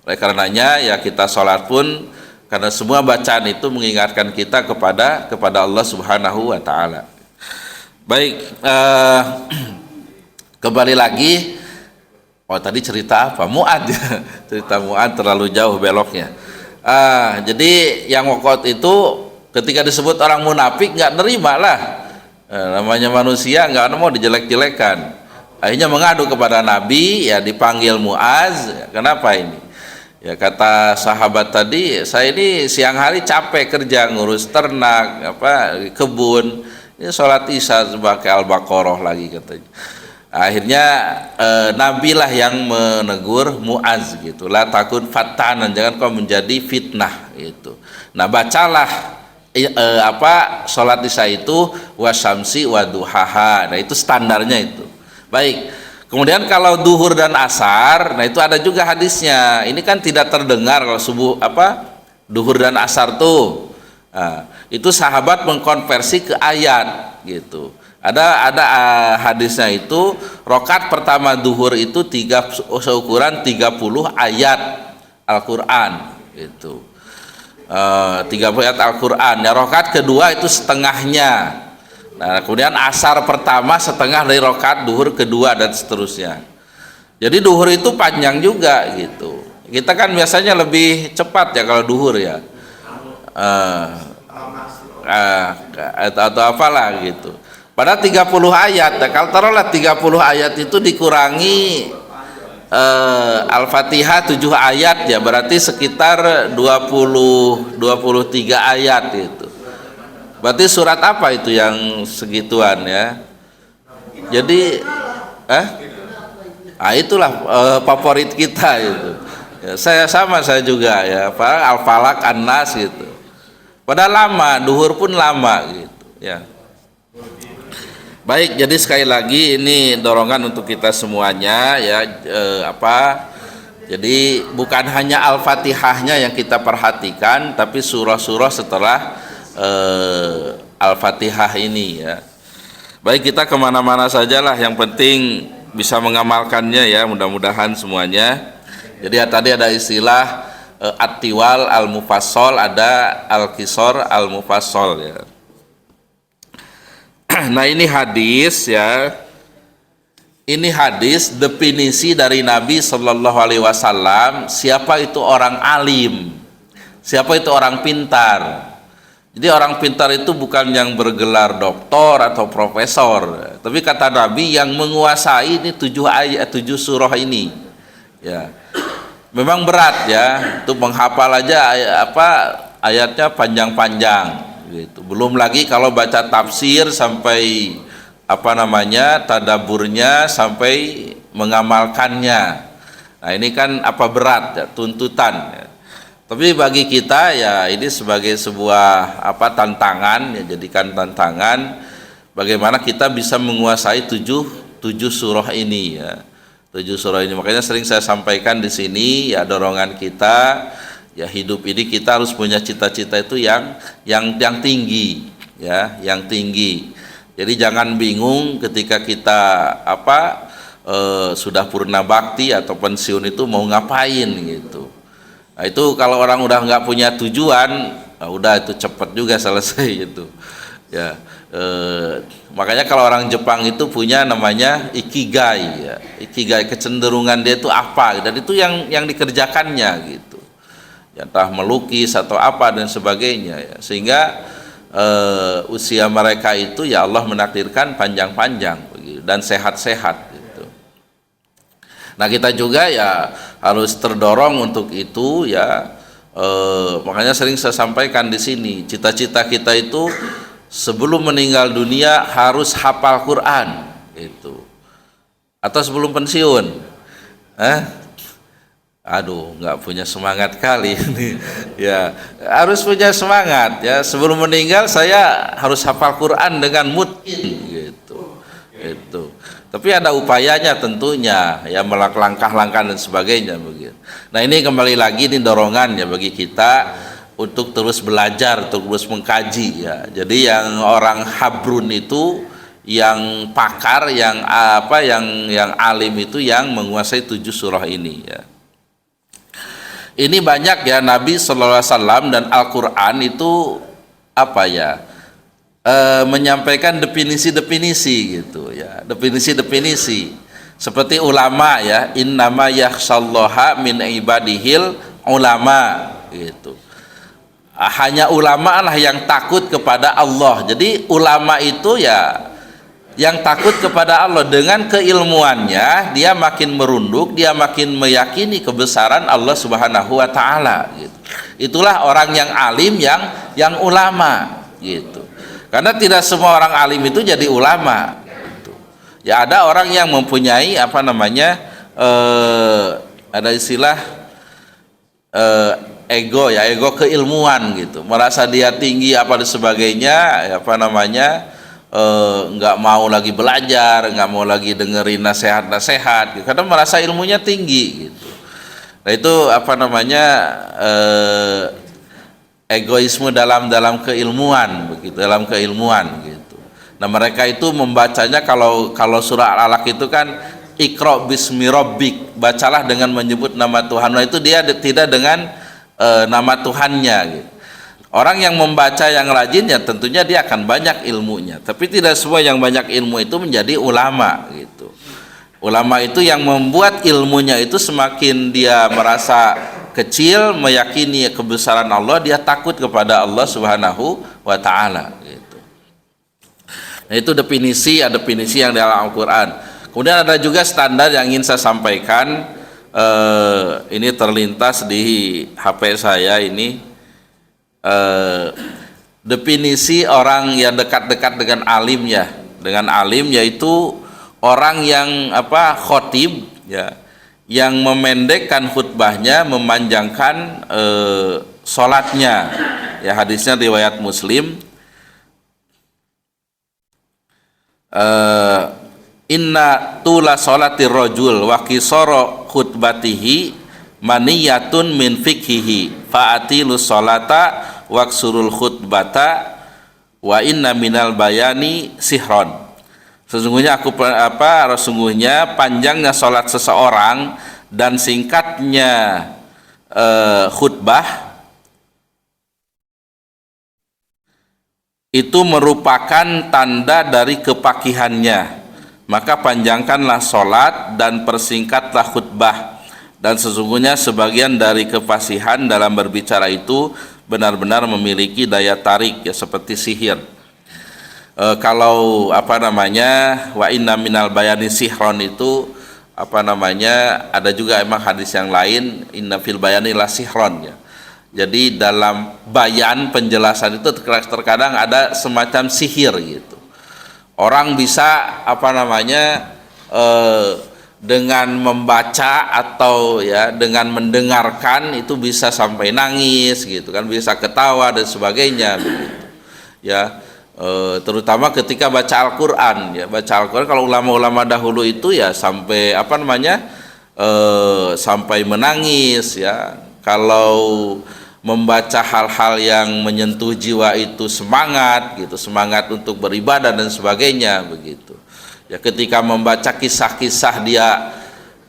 Oleh karenanya ya kita sholat pun, karena semua bacaan itu mengingatkan kita kepada Allah Subhanahu wa Ta'ala. Baik, kembali lagi. Oh tadi cerita apa? Mu'ad ya. Cerita Mu'ad terlalu jauh beloknya. Jadi yang wakot itu ketika disebut orang munafik nggak nerima lah. Namanya manusia nggak mau dijelek-jelekan. Akhirnya mengadu kepada Nabi, ya dipanggil Mu'az. Kenapa ini? Ya kata sahabat tadi, saya ini siang hari capek kerja ngurus ternak, kebun. Ini sholat isya sebagai Al-Baqarah lagi katanya. Akhirnya Nabi lah yang menegur Mu'az gitu, la takun fatanan, jangan kau menjadi fitnah gitu. Nah bacalah sholat isya itu wasyamsi waduhaha. Nah itu standarnya itu. Baik. Kemudian kalau duhur dan asar, nah itu ada juga hadisnya. Ini kan tidak terdengar kalau duhur dan asar tuh. Nah, itu sahabat mengkonversi ke ayat gitu. Ada hadisnya itu rokat pertama duhur itu seukuran 30 ayat Al-Quran gitu. 30 ayat Al-Quran. Ya rokat kedua itu setengahnya. Nah, kemudian asar pertama setengah dari rokat duhur kedua dan seterusnya. Jadi duhur itu panjang juga gitu. Kita kan biasanya lebih cepat ya kalau duhur ya. Atau apalah gitu. Pada 30 ayat, kalau taruhlah 30 ayat itu dikurangi Al-Fatihah 7 ayat ya, berarti sekitar 23 ayat itu. Berarti surat apa itu yang segituan ya? Jadi itulah favorit kita itu. Ya, saya juga ya, Al-Falaq, An-Nas gitu. Padahal lama, duhur pun lama gitu ya. Baik, jadi sekali lagi ini dorongan untuk kita semuanya ya, jadi bukan hanya Al-Fatihahnya yang kita perhatikan, tapi surah-surah setelah Al-Fatihah ini ya. Baik, kita kemana-mana sajalah, yang penting bisa mengamalkannya ya, mudah-mudahan semuanya. Jadi tadi ada istilah at-tiwal al-mufassal, ada al-qisar al-mufassal ya. Nah ini hadis ya, ini hadis definisi dari Nabi Shallallahu Alaihi Wasallam siapa itu orang alim, siapa itu orang pintar. Jadi orang pintar itu bukan yang bergelar doktor atau profesor, tapi kata Nabi yang menguasai ini 7 surah ini ya. Memang berat ya, untuk menghafal aja ayatnya panjang-panjang gitu. Belum lagi kalau baca tafsir sampai tadaburnya sampai mengamalkannya. Nah ini kan berat ya, tuntutan ya. Tapi bagi kita ya ini sebagai sebuah tantangan ya, jadikan tantangan bagaimana kita bisa menguasai 7 surah ini ya. 7 surah ini. Makanya sering saya sampaikan di sini ya, dorongan kita ya, hidup ini kita harus punya cita-cita itu yang tinggi ya, yang tinggi. Jadi jangan bingung ketika kita sudah purna bakti atau pensiun itu mau ngapain gitu. Nah, itu kalau orang udah nggak punya tujuan, nah udah itu cepat juga selesai itu ya. Makanya kalau orang Jepang itu punya namanya ikigai ya. Ikigai, kecenderungan dia itu apa, dan itu yang dikerjakannya gitu ya, entah melukis atau apa dan sebagainya ya. Sehingga usia mereka itu ya Allah menakdirkan panjang-panjang dan sehat-sehat gitu. Nah kita juga ya harus terdorong untuk itu ya. Makanya sering saya sampaikan di sini, cita-cita kita itu sebelum meninggal dunia harus hafal Quran itu, atau sebelum pensiun. Aduh, nggak punya semangat kali ini. Ya, harus punya semangat ya. Sebelum meninggal saya harus hafal Quran dengan mutkin gitu. Itu. Tapi ada upayanya tentunya ya, melakukan langkah-langkah dan sebagainya begitu. Nah, ini kembali lagi ini dorongan ya bagi kita untuk terus belajar, untuk terus mengkaji ya. Jadi yang orang habrun itu, yang pakar, yang alim itu yang menguasai 7 surah ini ya. Ini banyak ya, Nabi Sallallahu Alaihi Wasallam dan Al-Quran itu menyampaikan definisi-definisi gitu ya, definisi-definisi seperti ulama ya, innama yakhshallaha min ibadihil ulama gitu. Hanya ulama lah yang takut kepada Allah. Jadi ulama itu ya yang takut kepada Allah, dengan keilmuannya dia makin merunduk, dia makin meyakini kebesaran Allah Subhanahu wa taala gitu. Itulah orang yang alim, yang ulama gitu. Karena tidak semua orang alim itu jadi ulama gitu. Ya ada orang yang mempunyai ada istilah ego ya, ego keilmuan gitu. Merasa dia tinggi apa dan sebagainya, nggak mau lagi belajar, nggak mau lagi dengerin nasihat-nasihat gitu, karena merasa ilmunya tinggi gitu. Nah itu egoisme dalam keilmuan begitu, dalam keilmuan gitu. Nah mereka itu membacanya, kalau surah Al-Alaq itu kan Iqra bismi rabbik, bacalah dengan menyebut nama Tuhan. Nah itu dia tidak dengan nama Tuhannya gitu. Orang yang membaca yang rajin ya tentunya dia akan banyak ilmunya, tapi tidak semua yang banyak ilmu itu menjadi ulama gitu. Ulama itu yang membuat ilmunya itu semakin dia merasa kecil, meyakini kebesaran Allah, dia takut kepada Allah Subhanahu wa taala gitu. Nah itu definisi yang dalam Al-Qur'an. Kemudian ada juga standar yang ingin saya sampaikan, ini terlintas di HP saya ini. Definisi orang yang dekat-dekat dengan alim ya, yaitu orang yang khotib ya, yang memendekkan khutbahnya, memanjangkan sholatnya ya. Hadisnya riwayat Muslim, inna tula sholatir rajul wa qisara khutbatihi maniyatun min fikhihi fa'atilu sholata waqsurul khutbata wa inna minal bayani sihron. Sesungguhnya sesungguhnya panjangnya sholat seseorang dan singkatnya khutbah itu merupakan tanda dari kepakihannya. Maka panjangkanlah sholat dan persingkatlah khutbah. Dan sesungguhnya sebagian dari kefasihan dalam berbicara itu benar-benar memiliki daya tarik ya, seperti sihir. Kalau wa inna minal bayani sihron itu ada juga emang hadis yang lain, inna fil bayani la sihron ya. Jadi dalam bayan, penjelasan itu terkadang ada semacam sihir gitu. Orang bisa dengan membaca atau ya dengan mendengarkan itu bisa sampai nangis gitu kan, bisa ketawa dan sebagainya begitu. Ya terutama ketika baca Al-Qur'an ya. Baca Al-Qur'an kalau ulama-ulama dahulu itu ya sampai sampai menangis ya. Kalau membaca hal-hal yang menyentuh jiwa itu semangat gitu, semangat untuk beribadah dan sebagainya begitu. Ya ketika membaca kisah-kisah dia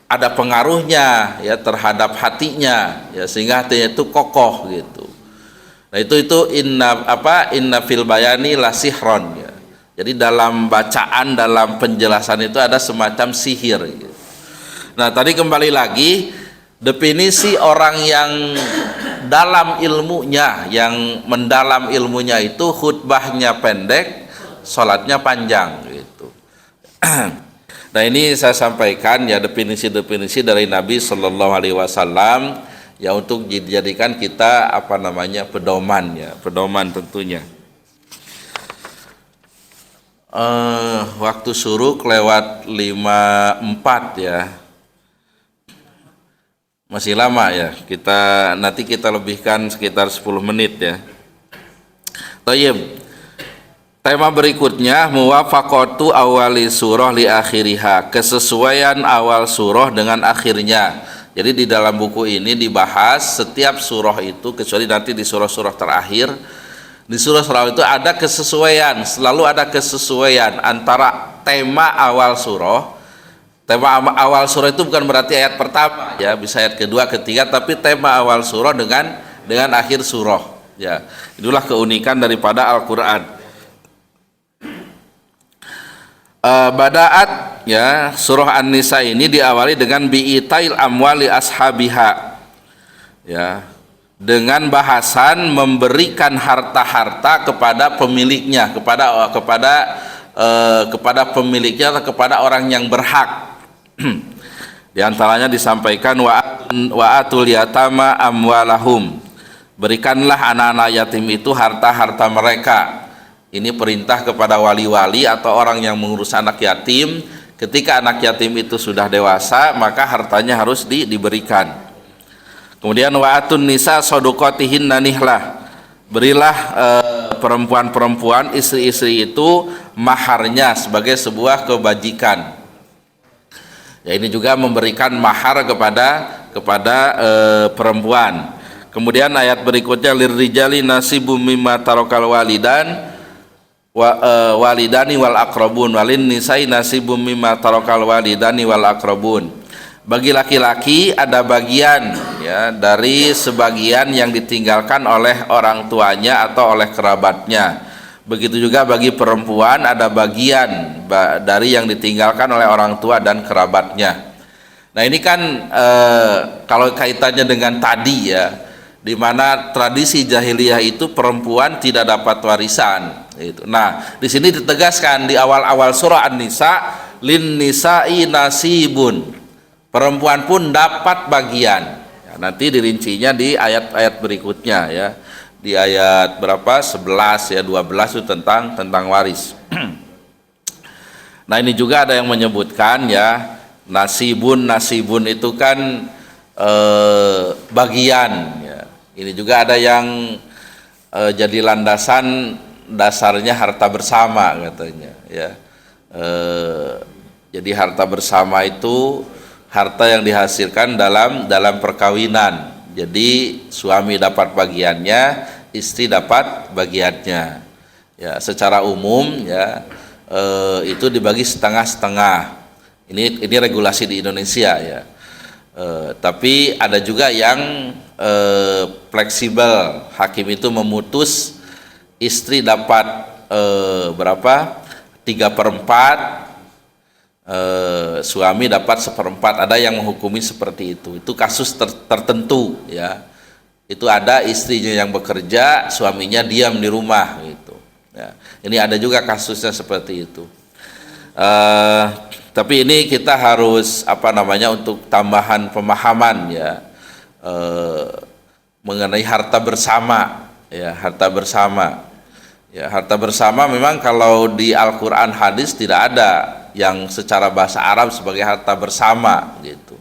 ada pengaruhnya ya terhadap hatinya ya, sehingga hatinya itu kokoh gitu. Nah itu inna fil bayani la sihron ya. Jadi dalam bacaan, dalam penjelasan itu ada semacam sihir gitu. Nah tadi kembali lagi definisi orang yang dalam ilmunya, yang mendalam ilmunya itu khutbahnya pendek, sholatnya panjang gitu. Nah ini saya sampaikan ya definisi-definisi dari Nabi Shallallahu Alaihi Wasallam ya untuk dijadikan kita pedoman ya, pedoman tentunya. Waktu suruk lewat 5:04 ya, masih lama ya, nanti kita lebihkan sekitar 10 menit ya. Thayyib. Tema berikutnya muwafaqatu awali surah li akhiriha, kesesuaian awal surah dengan akhirnya. Jadi di dalam buku ini dibahas setiap surah itu, kecuali nanti di surah-surah terakhir, di surah-surah itu ada kesesuaian, selalu ada kesesuaian antara tema awal surah. Tema awal surah itu bukan berarti ayat pertama ya, bisa ayat kedua, ketiga, tapi tema awal surah dengan akhir surah ya. Itulah keunikan daripada Al-Qur'an. Bada'at ya, surah An-Nisa ini diawali dengan bi'itail amwali ashabiha ya, dengan bahasan memberikan harta-harta kepada pemiliknya, kepada pemiliknya atau kepada orang yang berhak. Di antaranya disampaikan wa atul yatama amwalahum, berikanlah anak-anak yatim itu harta-harta mereka. Ini perintah kepada wali-wali atau orang yang mengurus anak yatim. Ketika anak yatim itu sudah dewasa, maka hartanya harus diberikan. Kemudian wa'atun nisa sodukotihin nanihlah, berilah perempuan-perempuan, istri-istri itu maharnya sebagai sebuah kebajikan. Ya ini juga memberikan mahar kepada perempuan. Kemudian ayat berikutnya lirrijali nasibum mimma tarokal walidani wal aqrabun walin nisai nasibum mimma tarakal walidani wal aqrabun. Bagi laki-laki ada bagian ya dari sebagian yang ditinggalkan oleh orang tuanya atau oleh kerabatnya. Begitu juga bagi perempuan ada bagian dari yang ditinggalkan oleh orang tua dan kerabatnya. Nah ini kan kalau kaitannya dengan tadi ya, di mana tradisi jahiliyah itu perempuan tidak dapat warisan. Itu. Nah, di sini ditegaskan di awal-awal surah An-Nisa, lin nisa'i nasibun, perempuan pun dapat bagian. Ya, nanti dirincinya di ayat-ayat berikutnya ya. Di ayat berapa? 11 ya, 12 itu tentang waris. Nah, ini juga ada yang menyebutkan ya, nasibun itu kan bagian ya. Ini juga ada yang jadi landasan dasarnya harta bersama katanya ya. Jadi harta bersama itu harta yang dihasilkan dalam perkawinan. Jadi suami dapat bagiannya, istri dapat bagiannya. Ya, secara umum ya itu dibagi setengah-setengah. Ini regulasi di Indonesia ya. Tapi ada juga yang fleksibel. Hakim itu memutus istri dapat berapa? 3/4, suami dapat 1/4. Ada yang menghukumi seperti itu. Itu kasus tertentu ya. Itu ada istrinya yang bekerja, suaminya diam di rumah gitu. Ya. Ini ada juga kasusnya seperti itu. Tapi ini kita harus untuk tambahan pemahaman ya mengenai harta bersama ya, harta bersama. Ya, harta bersama memang kalau di Al-Qur'an hadis tidak ada yang secara bahasa Arab sebagai harta bersama gitu.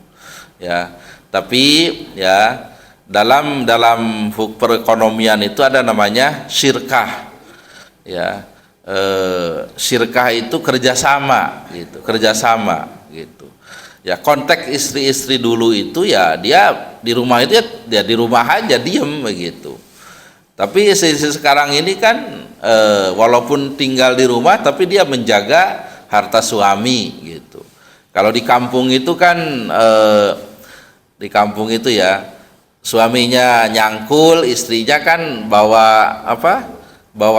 Ya. Tapi ya dalam perekonomian itu ada namanya syirkah. Ya. syirkah itu kerjasama gitu. Ya konteks istri-istri dulu itu ya dia di rumah itu ya di rumah aja diem begitu. Tapi sekarang ini kan walaupun tinggal di rumah tapi dia menjaga harta suami gitu. Kalau di kampung itu kan di kampung itu ya suaminya nyangkul, istrinya kan bawa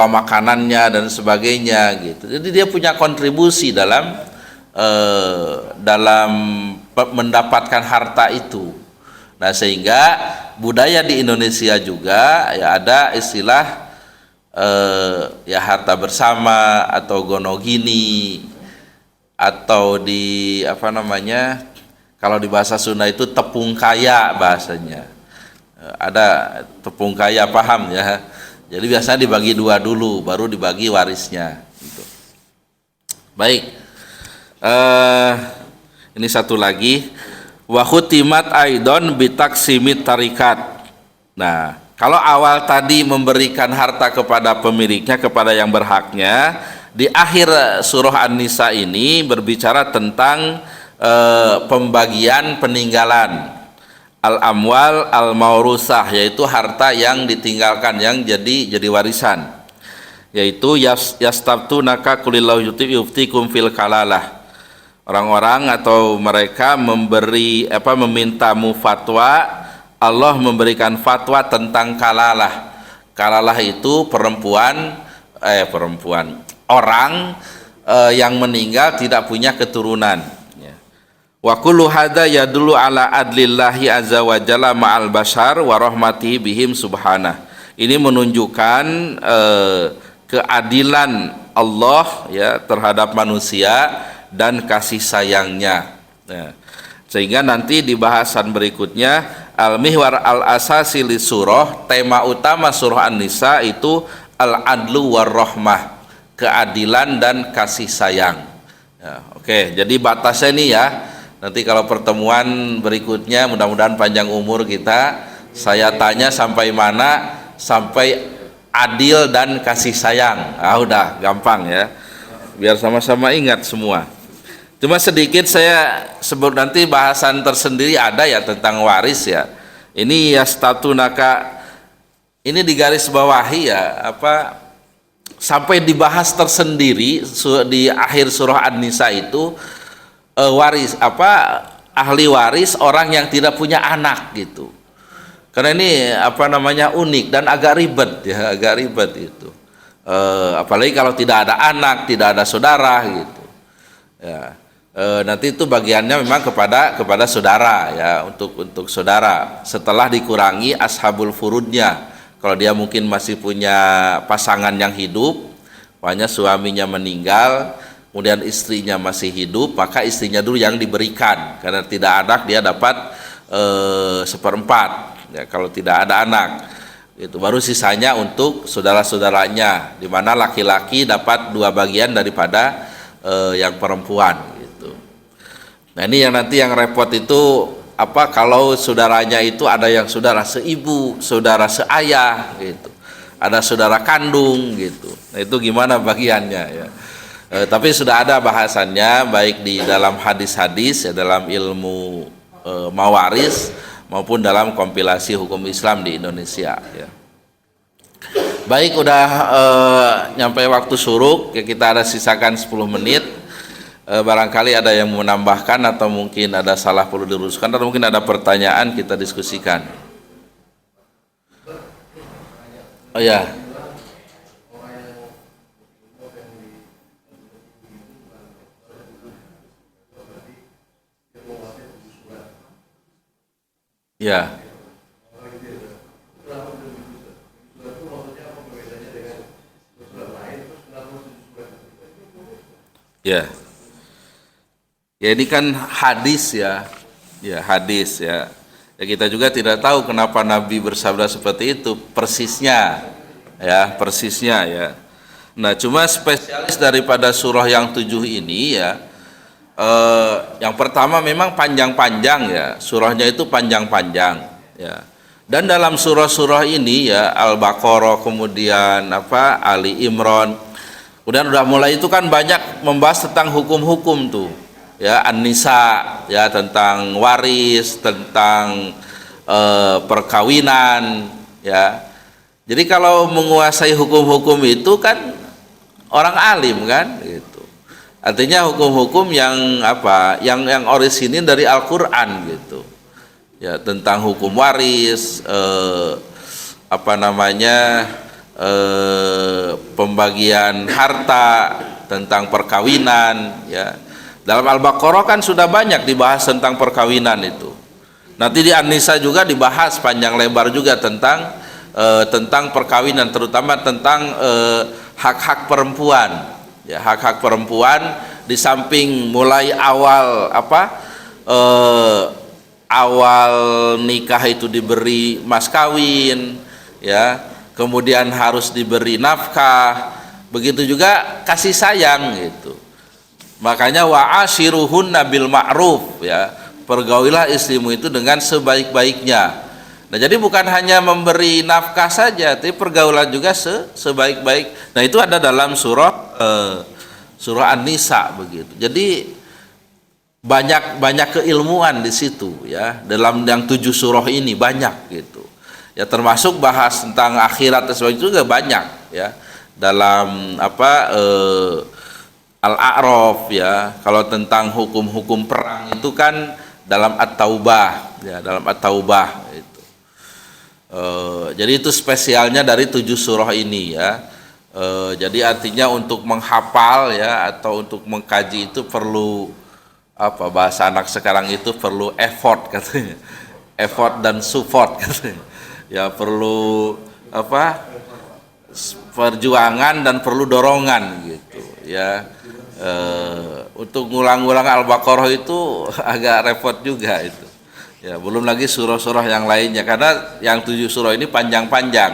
makanannya dan sebagainya gitu. Jadi dia punya kontribusi dalam mendapatkan harta itu. Nah, sehingga budaya di Indonesia juga ya ada istilah ya harta bersama atau gonogini, atau di kalau di bahasa Sunda itu tepung kaya bahasanya. Ada tepung kaya, paham ya. Jadi biasanya dibagi dua dulu baru dibagi warisnya gitu. Baik. Ini satu lagi, wa khutimat aidon bitaksimit tarikat. Nah, kalau awal tadi memberikan harta kepada pemiliknya, kepada yang berhaknya, di akhir surah An-Nisa ini berbicara tentang pembagian peninggalan al-amwal al-maurusah, yaitu harta yang ditinggalkan yang jadi warisan, yaitu yastabtunaka qulillahu yuftikum fil kalalah. Orang-orang atau mereka memintamu fatwa, Allah memberikan fatwa tentang kalalah. Kalalah itu orang yang meninggal tidak punya keturunan. Wa kullu hadza yadullu ala adlillahi azza wa jalla ma'al bashar wa rahmatihi bihim subhanah. Ini menunjukkan keadilan Allah ya terhadap manusia dan kasih sayangnya. Nah, sehingga nanti di bahasan berikutnya al-mihwar al-asasi li surah, tema utama surah An-Nisa itu al-adlu war rahmah, keadilan dan kasih sayang. Ya, oke, jadi batasnya ini ya. Nanti kalau pertemuan berikutnya mudah-mudahan panjang umur kita, saya tanya sampai mana? Sampai adil dan kasih sayang. Udah gampang ya. Biar sama-sama ingat semua. Cuma sedikit saya sebut, nanti bahasan tersendiri ada ya tentang waris ya. Ini ya statunaka, ini di garis bawahi ya, sampai dibahas tersendiri di akhir surah An-Nisa itu waris ahli waris orang yang tidak punya anak gitu. Karena ini unik dan agak ribet itu. Apalagi kalau tidak ada anak, tidak ada saudara gitu. Ya. Nanti itu bagiannya memang kepada saudara ya, untuk saudara setelah dikurangi ashabul furudnya. Kalau dia mungkin masih punya pasangan yang hidup, makanya suaminya meninggal, kemudian istrinya masih hidup, maka istrinya dulu yang diberikan. Karena tidak anak dia dapat 1/4 ya, kalau tidak ada anak itu baru sisanya untuk saudara-saudaranya, di mana laki-laki dapat 2 bagian daripada yang perempuan gitu. Nah, ini yang nanti yang repot itu kalau saudaranya itu ada yang saudara seibu, saudara seayah gitu, ada saudara kandung gitu. Nah, itu gimana bagiannya ya. Tapi sudah ada bahasannya baik di dalam hadis-hadis ya, dalam ilmu mawaris maupun dalam kompilasi hukum Islam di Indonesia ya. Baik, udah nyampe waktu syuruk ya, kita ada sisakan 10 menit. Barangkali ada yang mau menambahkan atau mungkin ada salah perlu diluruskan atau mungkin ada pertanyaan, kita diskusikan. Oh ya. Ya. Ya. Ya, ini kan hadis ya. Ya, hadis ya. Ya, kita juga tidak tahu kenapa Nabi bersabda seperti itu persisnya. Ya, persisnya ya. Nah, cuma spesialis daripada surah yang 7 ini ya. Yang pertama memang panjang-panjang ya, surahnya itu panjang-panjang ya. Dan dalam surah-surah ini ya, Al-Baqarah, kemudian Ali Imran, Kemudian udah mulai itu kan banyak membahas tentang hukum-hukum tuh, ya An-Nisa, ya tentang waris, tentang perkawinan, ya. Jadi kalau menguasai hukum-hukum itu kan orang alim kan, gitu. Artinya hukum-hukum yang apa, yang orisinil dari Al-Quran gitu, ya tentang hukum waris, apa namanya, pembagian harta, tentang perkawinan, ya. Dalam Al-Baqarah kan sudah banyak dibahas tentang perkawinan itu. Nanti di An-Nisa juga dibahas panjang lebar juga tentang perkawinan, terutama tentang hak-hak perempuan. Ya, hak-hak perempuan di samping mulai awal awal nikah itu diberi mas kawin, ya, kemudian harus diberi nafkah, begitu juga kasih sayang gitu. Makanya wa'ashiruhunna bil ma'ruf, ya, pergaulilah istrimu itu dengan sebaik-baiknya. Nah, jadi bukan hanya memberi nafkah saja, tapi pergaulan juga sebaik-baik. Nah, itu ada dalam surah An-Nisa begitu. Jadi banyak keilmuan di situ, ya, dalam yang 7 surah ini banyak gitu. Ya, termasuk bahas tentang akhirat dan sebagainya juga banyak, ya. Dalam Al-A'raf, ya. Kalau tentang hukum-hukum perang itu kan dalam At-Taubah, ya, dalam At-Taubah itu. Jadi itu spesialnya dari 7 surah ini, ya. Jadi artinya untuk menghafal, ya, atau untuk mengkaji itu perlu bahasa anak sekarang itu perlu effort katanya, effort dan support katanya, ya, perlu perjuangan dan perlu dorongan gitu, ya. Untuk ngulang-ngulang Al-Baqarah itu agak repot juga itu, ya, belum lagi surah-surah yang lainnya, karena yang 7 surah ini panjang-panjang.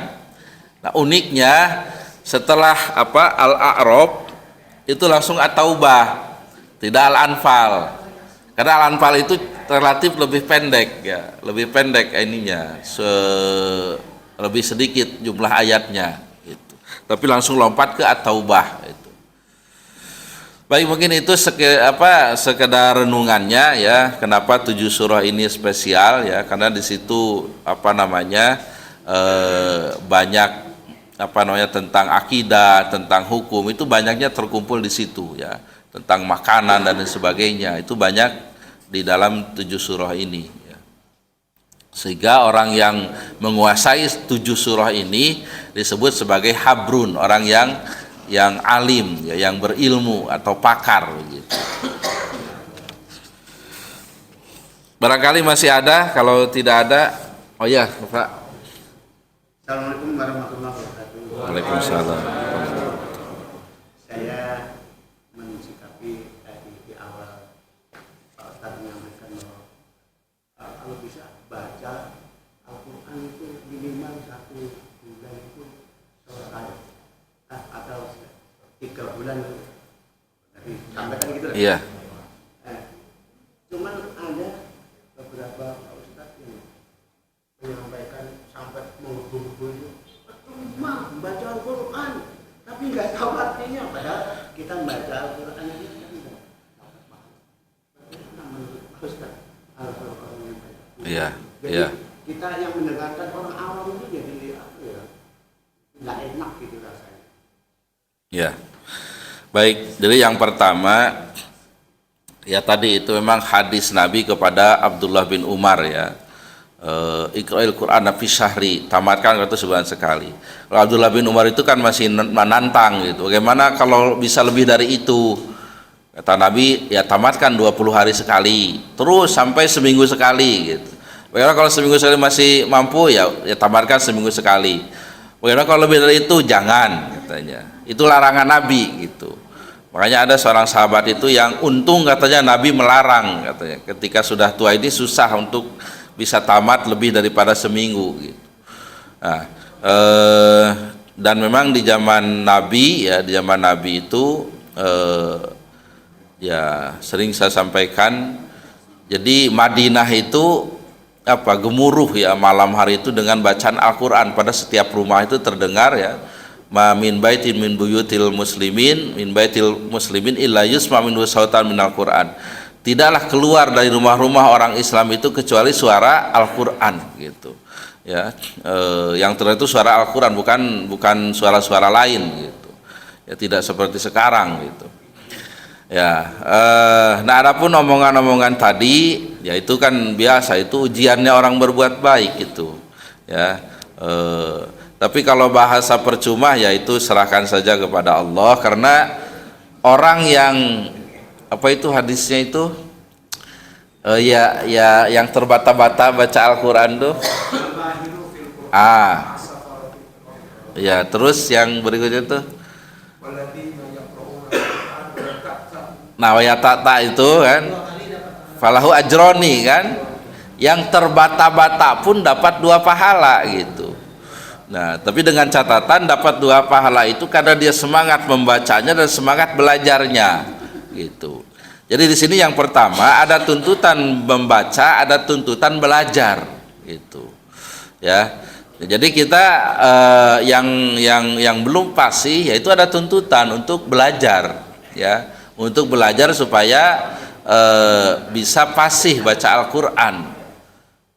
Nah, uniknya setelah Al-A'raf itu langsung At-Taubah, tidak Al-Anfal, karena Al-Anfal itu relatif lebih pendek, ya, lebih pendek ininya, lebih sedikit jumlah ayatnya gitu. Tapi langsung lompat ke At-Taubah itu. Baik, mungkin itu sekedar renungannya, ya, kenapa 7 surah ini spesial, ya, karena di situ banyak tentang akidah, tentang hukum, itu banyaknya terkumpul di situ, ya, tentang makanan dan sebagainya, itu banyak di dalam 7 surah ini, ya. Sehingga orang yang menguasai 7 surah ini disebut sebagai habrun, orang yang alim, ya, yang berilmu atau pakar begitu. Barangkali masih ada, kalau tidak ada, oh ya, Pak. Assalamualaikum warahmatullahi wabarakatuh. Waalaikumsalam. Saya mensikapi tadi di awal Pak Ustadz menyampaikan bahwa kalau bisa baca Al-Quran itu minimal 1 bulan itu selesai, atau 3 bulan tadi sampaikan gitu. Iya. Cuman ada beberapa Pak Ustadz yang menyampaikan sampai menghubung-hubung, membaca Al-Quran tapi nggak tahu artinya, padahal kita membaca Al-Quran ini kan nggak paham. Menurut Pak Ustadz Al-Quran yang baca. Iya. Jadi Iya. kita yang mendengarkan orang awam itu jadi nggak enak gitu rasanya. Ya, baik. Jadi yang pertama, ya, tadi itu memang hadis Nabi kepada Abdullah bin Umar, ya, Iqra'il Qur'an fi syahri, tamatkan itu sebulan sekali. Kalau Abdullah bin Umar itu kan masih menantang gitu, bagaimana kalau bisa lebih dari itu? Kata Nabi, ya tamatkan 20 hari sekali, terus sampai seminggu sekali gitu. Bagaimana kalau seminggu sekali masih mampu, ya tamatkan seminggu sekali. Bagaimana kalau lebih dari itu? Jangan, katanya. Itu larangan Nabi gitu. Makanya ada seorang sahabat itu yang untung katanya Nabi melarang, katanya, ketika sudah tua ini susah untuk bisa tamat lebih daripada seminggu gitu. Nah, dan memang di zaman Nabi, ya, di zaman Nabi itu ya sering saya sampaikan, jadi Madinah itu gemuruh, ya, malam hari itu dengan bacaan Al-Quran. Pada setiap rumah itu terdengar, ya, ma min baitin min buyutil muslimin illa yusma minhu sautan minal Qur'an. Tidaklah keluar dari rumah-rumah orang Islam itu kecuali suara Al-Qur'an gitu. Ya, yang terdengar itu suara Al-Qur'an, bukan suara-suara lain gitu. Ya, tidak seperti sekarang gitu. Ya, nah adapun omongan-omongan tadi, ya itu kan biasa, itu ujiannya orang berbuat baik gitu. Ya, tapi kalau bahasa percuma ya itu serahkan saja kepada Allah, karena orang yang apa itu hadisnya itu ya yang terbata-bata baca Al-Qur'an tuh. Ya, terus yang berikutnya tuh nah wayatata itu kan falahu ajroni kan, yang terbata-bata pun dapat 2 pahala gitu. Nah, tapi dengan catatan dapat 2 pahala itu karena dia semangat membacanya dan semangat belajarnya gitu. Jadi di sini yang pertama ada tuntutan membaca, ada tuntutan belajar gitu. Ya. Jadi kita yang belum pasti yaitu ada tuntutan untuk belajar ya. Untuk belajar supaya bisa fasih baca Al-Qur'an.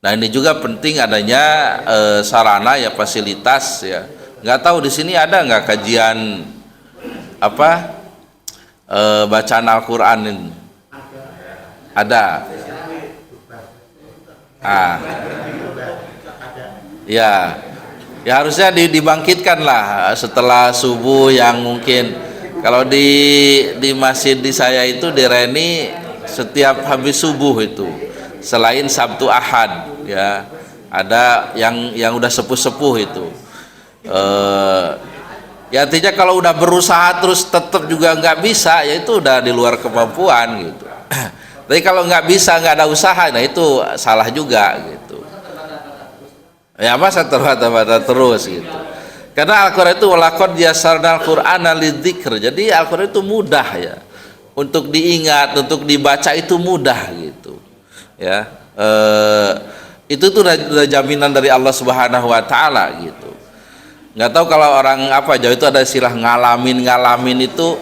Nah, ini juga penting adanya sarana ya, fasilitas ya. Nggak tahu di sini ada nggak kajian apa bacaan Al-Qur'an ini? Ada. Ya harusnya dibangkitkan lah setelah subuh, yang mungkin kalau di masjid di saya itu di Reni setiap habis subuh itu, selain Sabtu Ahad ya, ada yang udah sepuh-sepuh itu. Ya artinya kalau udah berusaha terus tetap juga nggak bisa, ya itu udah di luar kemampuan gitu. Tapi kalau nggak bisa, nggak ada usaha, nah itu salah juga gitu. Ya masa terbata-bata terus gitu. Karena Al-Qur'an itu walaqad yassarnal Qur'ana lidzikr. Jadi Al-Qur'an itu mudah ya. Untuk diingat, untuk dibaca itu mudah gitu. Ya. Itu tuh udah jaminan dari Allah Subhanahu wa taala gitu. Nggak tahu kalau orang apa Jawa itu ada istilah ngalamin itu.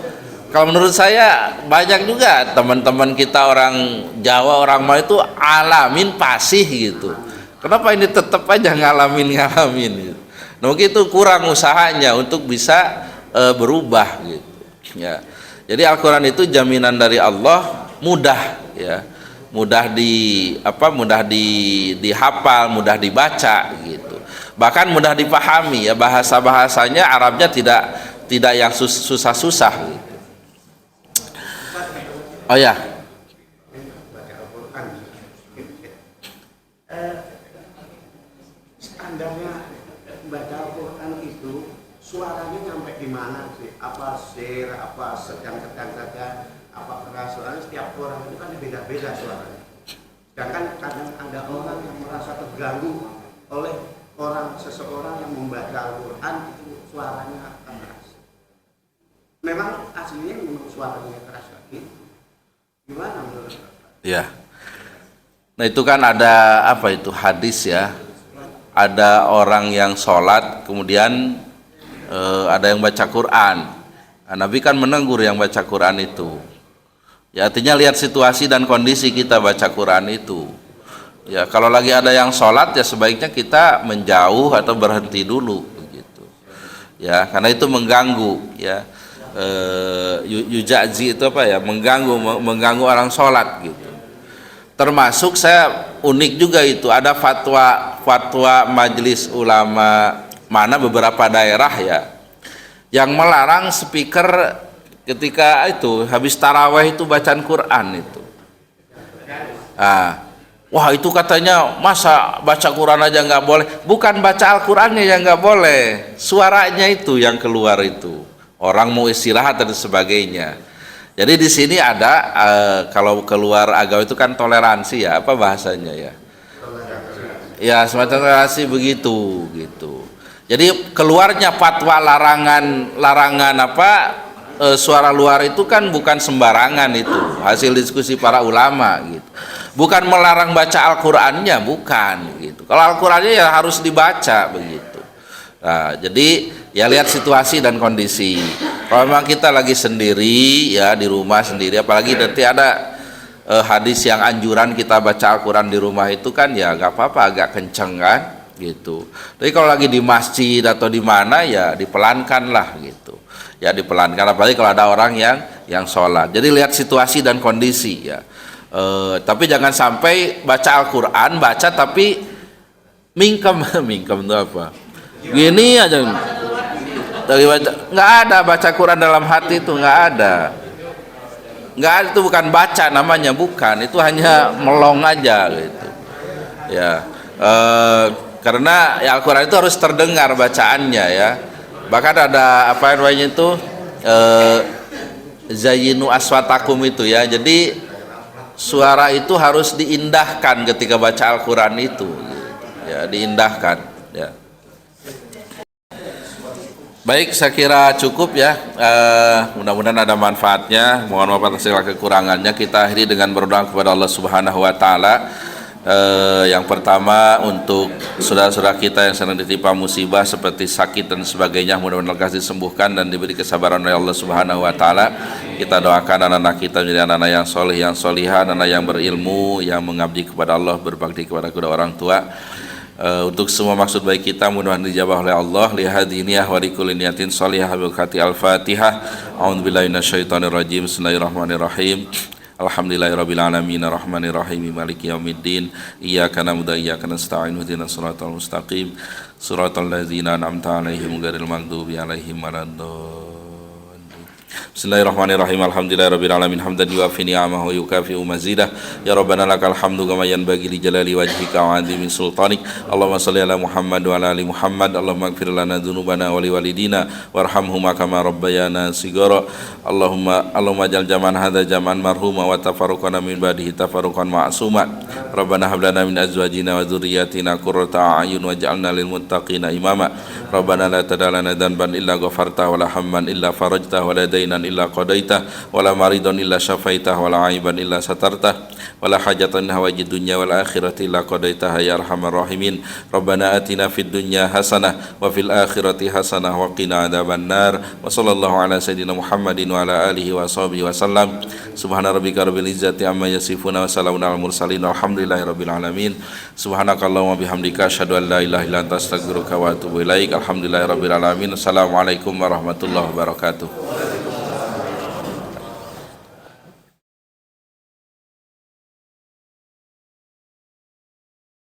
Kalau menurut saya banyak juga teman-teman kita orang Jawa, orang Melayu itu alamin pasih gitu. Kenapa ini tetap aja ngalamin gitu. Nah, mungkin itu kurang usahanya untuk bisa berubah gitu ya. Jadi Al-Qur'an itu jaminan dari Allah, mudah ya. Mudah dihafal, mudah dibaca gitu. Bahkan mudah dipahami ya, bahasanya Arabnya tidak yang susah-susah gitu. Oh ya. Standarnya baca Al-Qur'an itu suaranya nyampe di mana sih? Apa sir, apa sedang-sedang saja, apa keras? Soalnya setiap orang itu kan beda-beda suaranya. Sedangkan kadang ada orang yang merasa terganggu oleh seseorang yang membaca Al-Qur'an itu suaranya keras. Memang aslinya suaranya keras lagi. Gimana menurut Bapak? Ya. Nah, itu kan ada apa itu hadis ya. Ada orang yang sholat kemudian ada yang baca Quran. Nah, Nabi kan menegur yang baca Quran itu. Ya artinya lihat situasi dan kondisi kita baca Quran itu. Ya kalau lagi ada yang sholat ya sebaiknya kita menjauh atau berhenti dulu begitu. Ya karena itu mengganggu ya. Yujazi itu apa ya, mengganggu orang sholat gitu. Termasuk saya unik juga itu ada fatwa majelis ulama mana beberapa daerah ya yang melarang speaker ketika itu habis taraweh itu bacaan Quran itu. Wah itu katanya masa baca Quran aja nggak boleh? Bukan baca Al-Qurannya yang nggak boleh, suaranya itu yang keluar itu. Orang mau istirahat dan sebagainya. Jadi di sini ada kalau keluar agama itu kan toleransi ya, apa bahasanya ya? Ya semacam toleransi begitu gitu. Jadi keluarnya fatwa larangan apa suara luar itu kan bukan sembarangan itu, hasil diskusi para ulama gitu. Bukan melarang baca Al-Qur'annya, bukan gitu. Kalau Al-Qur'annya ya harus dibaca begitu. Nah, jadi ya lihat situasi dan kondisi. Kalau memang kita lagi sendiri ya di rumah sendiri, apalagi nanti ada hadis yang anjuran kita baca Al-Quran di rumah itu kan ya nggak apa-apa, agak kenceng kan gitu. Tapi kalau lagi di masjid atau di mana ya dipelankan lah gitu. Ya dipelankan, apalagi kalau ada orang yang sholat. Jadi lihat situasi dan kondisi ya. Tapi jangan sampai baca Al-Quran, baca tapi mingkem mingkem itu apa? Gini aja dari baca, nggak ada baca Quran dalam hati itu nggak ada, itu bukan baca namanya, bukan, itu hanya melong aja gitu ya. Karena ya Al-Quran itu harus terdengar bacaannya ya. Bahkan ada apa namanya itu zayyinu aswatakum itu ya, jadi suara itu harus diindahkan ketika baca Al-Quran itu ya, diindahkan ya. Baik, saya kira cukup ya. Mudah-mudahan ada manfaatnya. Mohon maaf atas segala kekurangannya. Kita akhiri dengan berdoa kepada Allah Subhanahu wa taala. Yang pertama untuk saudara-saudara kita yang sedang ditimpa musibah seperti sakit dan sebagainya, mudah-mudahan lekas disembuhkan dan diberi kesabaran oleh Allah Subhanahu wa taala. Kita doakan anak-anak kita menjadi anak-anak yang soleh, yang solihah, anak yang berilmu, yang mengabdi kepada Allah, berbakti kepada kedua orang tua. Untuk semua maksud baik kita mudah-mudahan dijabah oleh Allah. Lihadiniyah wa likulli niyatin shalihah bil khati al-Fatihah. A'udzubillahi minasyaitonir rajim. Bismillahirrahmanirrahim. Alhamdulillahirabbil alamin arrahmanir rahim maliki yaumiddin. Iyyaka na'budu wa iyyaka nasta'in ihdinas siratal mustaqim. Siratal ladzina an'amta 'alaihim ghairil maghdubi 'alaihim waladdallin. Bismillahirrahmanirrahim. Alhamdulillahirabbil alamin hamdan yuwafi ni'amahu wa yukafi'u mazidah. Ya Rabbana lakal hamdu kama yanbaghi li jalali wajhika wa 'azimi sultanik. Allahumma shalli ala Muhammad wa ala ali Muhammad. Allahumma ighfir lana dzunubana wa li walidina warhamhuma kama rabbayana shighara. Allahumma jal jaman hadza jaman marhuma wa tafarruqana min ba'dihi tafarruqan ma'suma. Rabbana hab lana min azwajina wa dzurriyyatina qurrata a'yun waj'alna lil muttaqina imama. Rabbana la tad'alana dhanban illa ghafarta wa la hamman illa farajta wa la dainan illa qadaita wa la maridan illa syafaita wa la aiban illa satarta wa la hajatan hawajid dunya wal akhirati illa qadaitaha ya arhamar rahimin. Rabbana atina fid dunya hasanah wa fil akhirati hasanah wa qina adzabannar. Wa sallallahu ala sayidina Muhammadin wa ala alihi wa sahbihi wa sallam. Subhana rabbika rabbil izzati amma yasifuna wa salamun alal mursalin walhamdulillahi rabbil alamin. Subhanakallahumma bihamdika asyhadu an la ilaha illa anta astaghfiruka wa atubu ilaik. Alhamdulillahi rabbil alamin. Assalamualaikum warahmatullahi wabarakatuh.